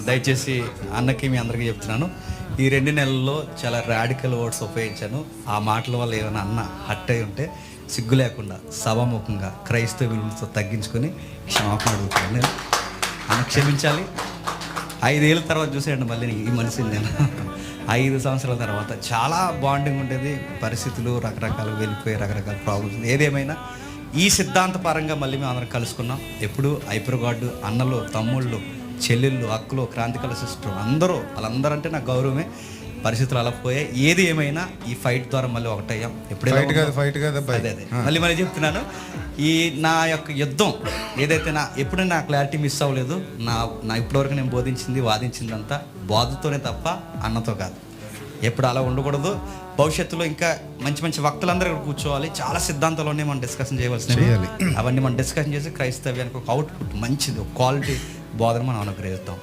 దయచేసి అన్నకి మీ అందరికీ చెప్తున్నాను, ఈ 2 నెలల్లో చాలా రాడికల్ వర్డ్స్ ఉపయోగించాను. ఆ మాటల వల్ల ఏమైనా అన్న హట్ అయి ఉంటే సిగ్గు లేకుండా సభాముఖంగా క్రైస్తవ విలువలతో తగ్గించుకొని క్షమాపణ అడుగుతున్నాను. నేను అన్న క్షమించాలి. 5 ఏళ్ళ తర్వాత చూసేయండి మళ్ళీ ఈ మనిషిని నేను 5 సంవత్సరాల తర్వాత చాలా బాండింగ్ ఉండేది. పరిస్థితులు రకరకాలు వెళ్ళిపోయి రకరకాల ప్రాబ్లమ్స్, ఏదేమైనా ఈ సిద్ధాంతపరంగా మళ్ళీ మేము అందరం కలుసుకున్నాం. ఎప్పుడు ఐపర్గాడు అన్నలు, తమ్ముళ్ళు, చెల్లెళ్ళు, అక్కలు, క్రాంతికల సిస్టర్ అందరూ, వాళ్ళందరూ అంటే నాకు గౌరవమే. పరిస్థితులు అలా పోయాయి. ఏది ఏమైనా ఈ ఫైట్ ద్వారా మళ్ళీ ఒకటయ్యాం. అదే మళ్ళీ చెప్తున్నాను, ఈ నా యొక్క యుద్ధం ఏదైతే ఎప్పుడు నా క్లారిటీ మిస్ అవ్వలేదు. నా ఇప్పటివరకు నేను బోధించింది, వాదించిందంతా బోధతోనే తప్ప అన్నతో కాదు. ఎప్పుడు అలా ఉండకూడదు. భవిష్యత్తులో ఇంకా మంచి మంచి వక్తలందరూ ఇక్కడ కూర్చోవాలి. చాలా సిద్ధాంతాలన్నీ మనం డిస్కషన్ చేయవలసినవి, అవన్నీ మనం డిస్కషన్ చేసి క్రైస్తవ్యానికి ఒక అవుట్పుట్ మంచిది, ఒక క్వాలిటీ బోధన మనం అనుగ్రహిస్తాం.